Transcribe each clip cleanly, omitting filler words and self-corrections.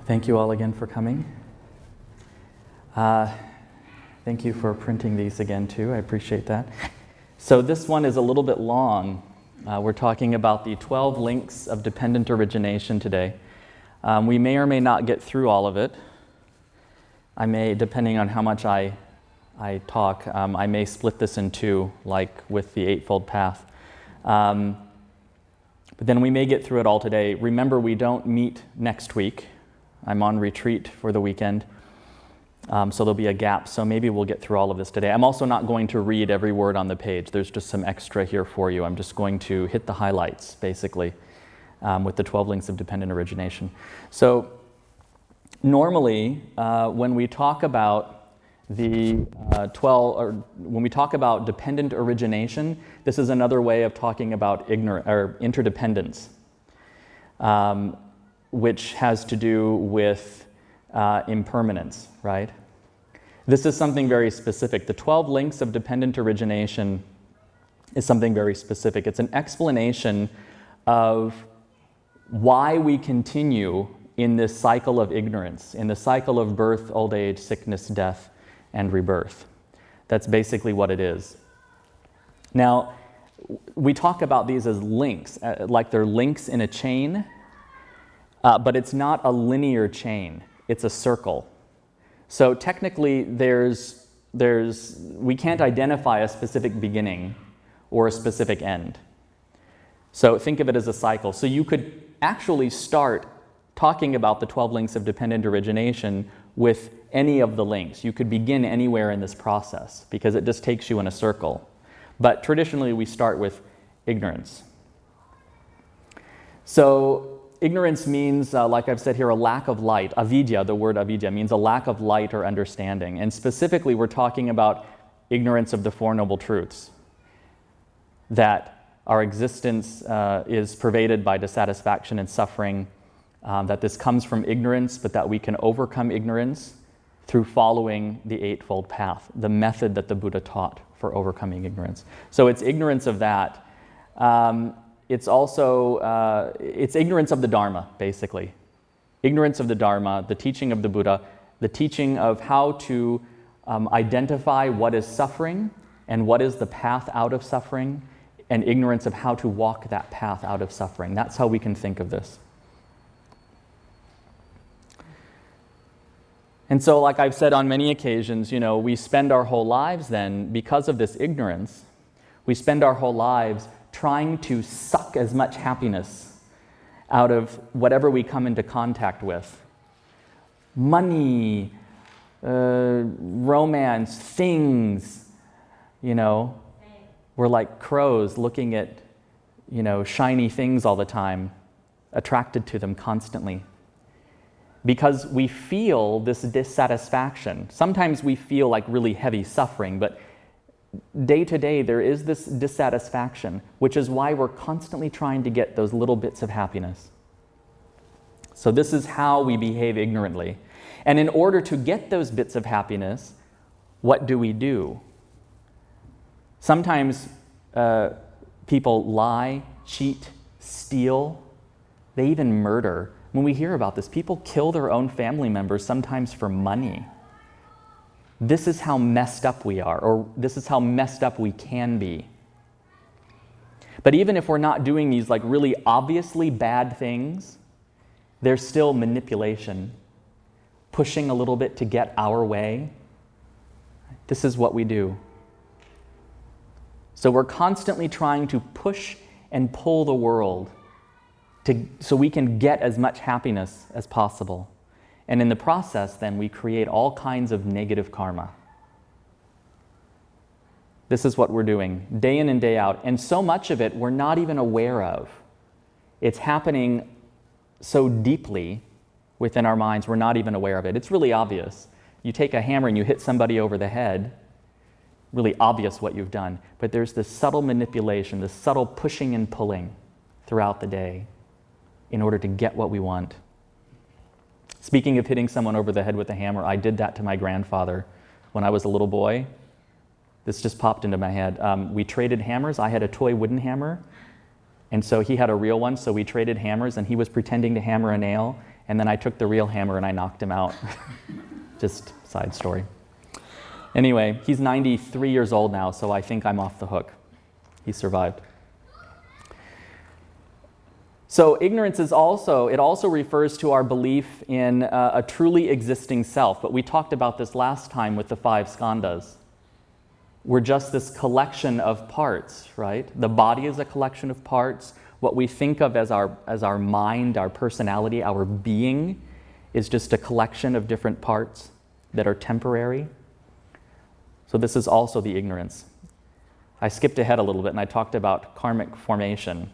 Thank you all again for coming. Thank you for printing these again too. I appreciate that. So this one is a little bit long. We're talking about the 12 links of dependent origination today. We may or may not get through all of it. I may, depending on how much I talk, I may split this in two, like with the Eightfold Path. But then we may get through it all today. Remember, we don't meet next week. I'm on retreat for the weekend, so there'll be a gap. So maybe we'll get through all of this today. I'm also not going to read every word on the page. There's just some extra here for you. I'm just going to hit the highlights, basically, with the 12 links of dependent origination. So normally, when we talk about the 12, or when we talk about dependent origination, this is another way of talking about interdependence, which has to do with impermanence, right? This is something very specific. The 12 links of dependent origination is something very specific. It's an explanation of why we continue in this cycle of ignorance, in the cycle of birth, old age, sickness, death, and rebirth. That's basically what it is. Now, we talk about these as links, like they're links in a chain, but it's not a linear chain, it's a circle. So technically, we can't identify a specific beginning or a specific end. So think of it as a cycle. So you could actually start talking about the 12 links of dependent origination with any of the links. You could begin anywhere in this process because it just takes you in a circle. But traditionally, we start with ignorance. So ignorance means, like I've said here, a lack of light. Avidya, the word avidya, means a lack of light or understanding. And specifically, we're talking about ignorance of the Four Noble Truths. That our existence is pervaded by dissatisfaction and suffering, that this comes from ignorance, but that we can overcome ignorance through following the Eightfold Path, the method that the Buddha taught for overcoming ignorance. So it's ignorance of that. It's also, it's ignorance of the Dharma, basically. Ignorance of the Dharma, the teaching of the Buddha, the teaching of how to identify what is suffering and what is the path out of suffering, and ignorance of how to walk that path out of suffering. That's how we can think of this. And so, like I've said on many occasions, we spend our whole lives then, because of this ignorance, we spend our whole lives trying to suck as much happiness out of whatever we come into contact with. Money, romance, things, We're like crows looking at, shiny things all the time, attracted to them constantly. Because we feel this dissatisfaction. Sometimes we feel like really heavy suffering, but day to day there is this dissatisfaction, which is why we're constantly trying to get those little bits of happiness. So this is how we behave ignorantly. And in order to get those bits of happiness, what do? Sometimes people lie, cheat, steal, they even murder. When we hear about this, people kill their own family members, sometimes for money. This is how messed up we are, or this is how messed up we can be. But even if we're not doing these like really obviously bad things, there's still manipulation, pushing a little bit to get our way. This is what we do. So we're constantly trying to push and pull the world so we can get as much happiness as possible. And in the process, then, we create all kinds of negative karma. This is what we're doing, day in and day out. And so much of it we're not even aware of. It's happening so deeply within our minds, we're not even aware of it. It's really obvious. You take a hammer and you hit somebody over the head, really obvious what you've done. But there's this subtle manipulation, this subtle pushing and pulling throughout the day in order to get what we want. Speaking of hitting someone over the head with a hammer, I did that to my grandfather when I was a little boy. This just popped into my head. We traded hammers. I had a toy wooden hammer, and so he had a real one, so we traded hammers, and he was pretending to hammer a nail, and then I took the real hammer and I knocked him out. Just side story. Anyway, he's 93 years old now, so I think I'm off the hook. He survived. So ignorance is also, it also refers to our belief in a truly existing self, but we talked about this last time with the 5 skandhas. We're just this collection of parts, right? The body is a collection of parts. What we think of as our mind, our personality, our being is just a collection of different parts that are temporary. So this is also the ignorance. I skipped ahead a little bit and I talked about karmic formation.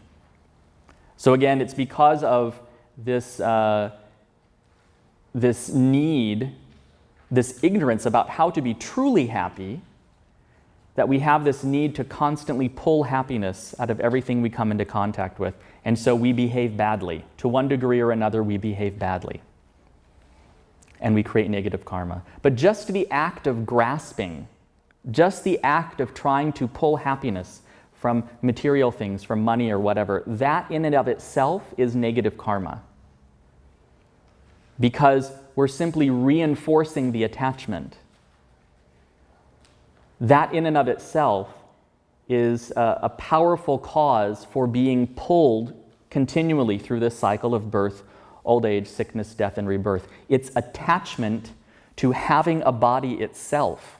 So again, it's because of this need, this ignorance about how to be truly happy, that we have this need to constantly pull happiness out of everything we come into contact with. And so we behave badly. To one degree or another, we behave badly. And we create negative karma. But just the act of grasping, just the act of trying to pull happiness from material things, from money or whatever, that in and of itself is negative karma. Because we're simply reinforcing the attachment. That in and of itself is a powerful cause for being pulled continually through this cycle of birth, old age, sickness, death, and rebirth. It's attachment to having a body itself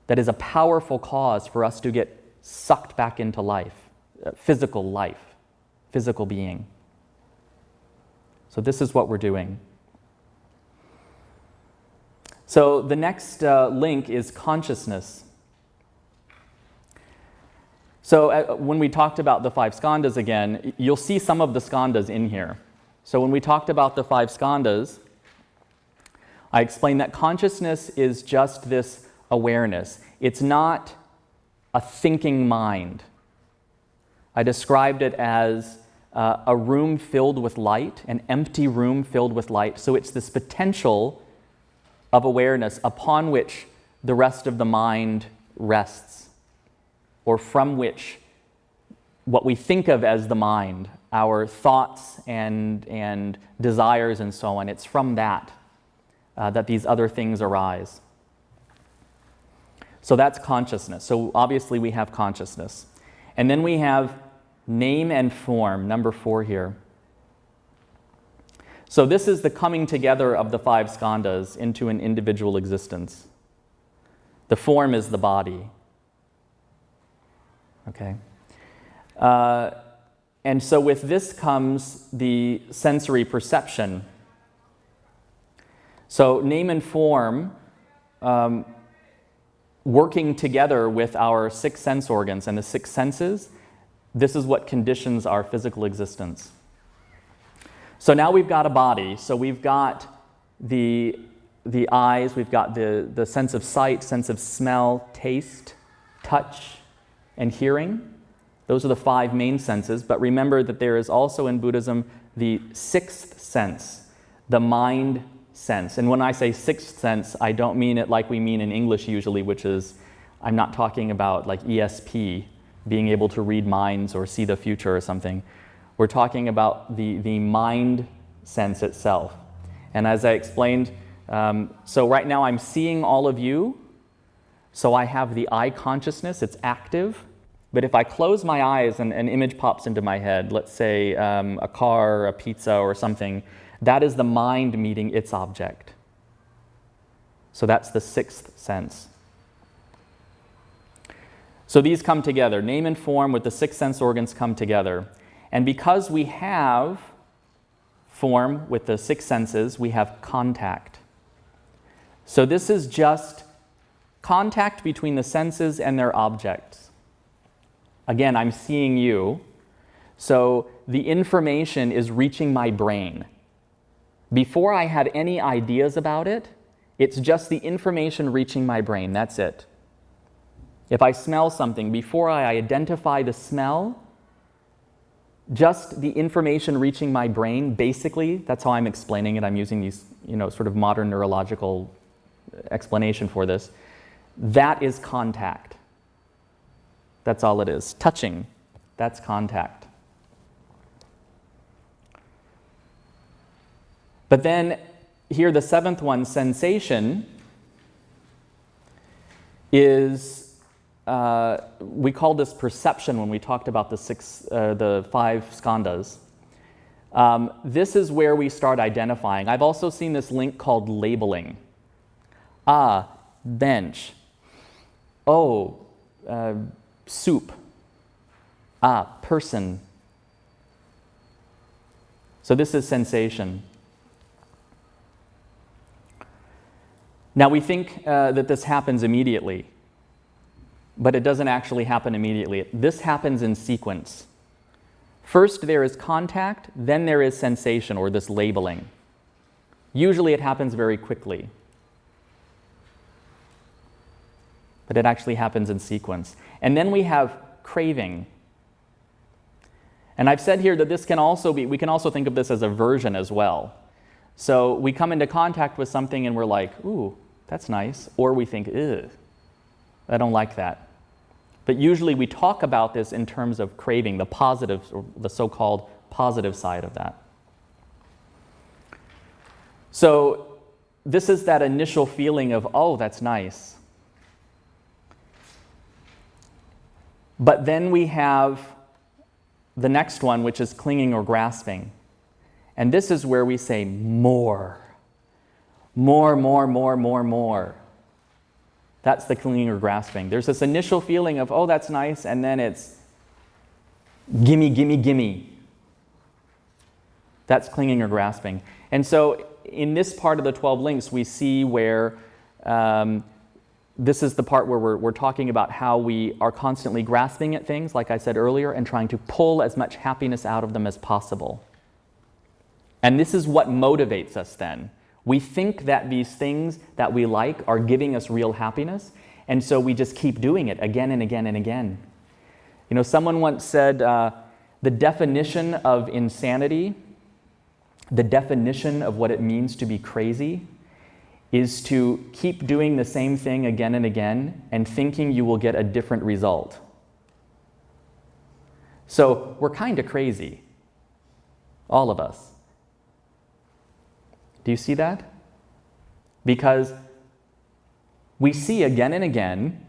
that is a powerful cause for us to get sucked back into life, physical being. So this is what we're doing. So the next link is consciousness. So when we talked about the 5 skandhas again, you'll see some of the skandhas in here. So when we talked about the 5 skandhas, I explained that consciousness is just this awareness. It's not a thinking mind. I described it as a room filled with light, an empty room filled with light. So it's this potential of awareness upon which the rest of the mind rests, or from which what we think of as the mind, our thoughts and desires and so on, it's from that that these other things arise. So that's consciousness. So obviously we have consciousness. And then we have name and form, number 4 here. So this is the coming together of the 5 skandhas into an individual existence. The form is the body. Okay. And so with this comes the sensory perception. So name and form, working together with our 6 sense organs and the 6 senses, this is what conditions our physical existence. So now we've got a body. So we've got the eyes, we've got the sense of sight, sense of smell, taste, touch, and hearing. Those are the 5 main senses. But remember that there is also in Buddhism the 6th sense, the mind sense. And when I say 6th sense, I don't mean it like we mean in English usually, which is, I'm not talking about like ESP, being able to read minds or see the future or something. We're talking about the mind sense itself. And as I explained, so right now I'm seeing all of you, so I have the eye consciousness, it's active. But if I close my eyes and an image pops into my head, let's say a car, a pizza, or something, that is the mind meeting its object. So that's the 6th sense. So these come together. Name and form with the 6 sense organs come together. And because we have form with the 6 senses, we have contact. So this is just contact between the senses and their objects. Again, I'm seeing you. So the information is reaching my brain. Before I had any ideas about it, it's just the information reaching my brain. That's it. If I smell something, before I identify the smell, just the information reaching my brain, basically, that's how I'm explaining it. I'm using these, sort of modern neurological explanation for this. That is contact. That's all it is. Touching, that's contact. But then here, the seventh one, sensation, is, we called this perception when we talked about the 5 skandhas. This is where we start identifying. I've also seen this link called labeling. Bench. Soup. Person. So this is sensation. Now we think that this happens immediately, but it doesn't actually happen immediately. This happens in sequence. First there is contact, then there is sensation, or this labeling. Usually it happens very quickly, but it actually happens in sequence. And then we have craving. And I've said here that this can also be, we can also think of this as aversion as well. So we come into contact with something and we're like, ooh, that's nice. Or we think, ew, I don't like that. But usually we talk about this in terms of craving, the positive, or the so-called positive side of that. So this is that initial feeling of, oh, that's nice. But then we have the next one, which is clinging or grasping. And this is where we say more. More, more, more, more, more. That's the clinging or grasping. There's this initial feeling of, oh, that's nice, and then it's gimme, gimme, gimme. That's clinging or grasping. And so in this part of the 12 links, we see where this is the part where we're talking about how we are constantly grasping at things, like I said earlier, and trying to pull as much happiness out of them as possible. And this is what motivates us then. We think that these things that we like are giving us real happiness, and so we just keep doing it again and again and again. You know, someone once said, the definition of insanity, the definition of what it means to be crazy, is to keep doing the same thing again and again and thinking you will get a different result. So we're kind of crazy, all of us. Do you see that? Because we see again and again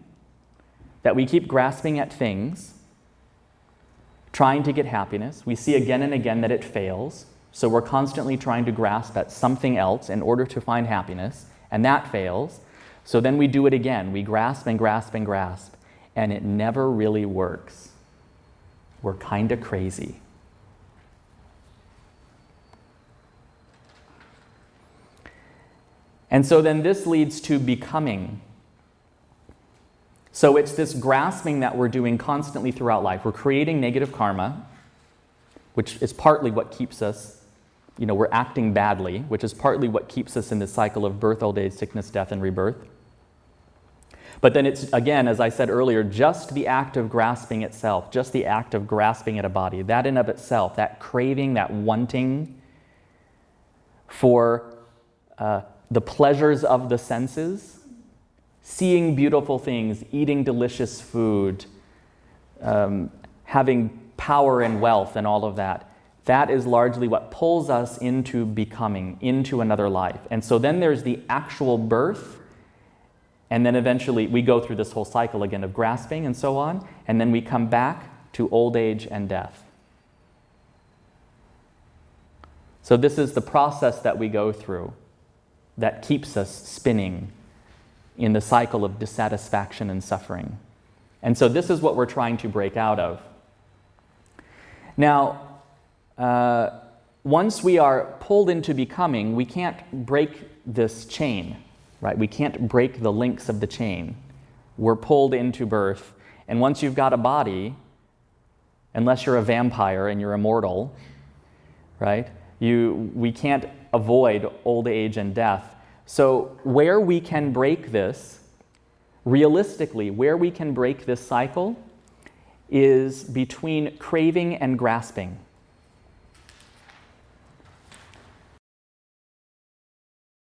that we keep grasping at things, trying to get happiness. We see again and again that it fails. So we're constantly trying to grasp at something else in order to find happiness, and that fails. So then we do it again. We grasp and grasp and grasp, and it never really works. We're kind of crazy. And so then this leads to becoming. So it's this grasping that we're doing constantly throughout life. We're creating negative karma, which is partly what keeps us, we're acting badly, which is partly what keeps us in this cycle of birth, old age, sickness, death, and rebirth. But then it's, again, as I said earlier, just the act of grasping itself, just the act of grasping at a body, that in of itself, that craving, that wanting for the pleasures of the senses, seeing beautiful things, eating delicious food, having power and wealth and all of that, that is largely what pulls us into becoming, into another life. And so then there's the actual birth, and then eventually we go through this whole cycle again of grasping and so on, and then we come back to old age and death. So this is the process that we go through that keeps us spinning in the cycle of dissatisfaction and suffering. And so this is what we're trying to break out of. Now, once we are pulled into becoming, we can't break this chain, right? We can't break the links of the chain. We're pulled into birth, and once you've got a body, unless you're a vampire and you're immortal, right? We can't avoid old age and death. So where we can break this, realistically, where we can break this cycle is between craving and grasping.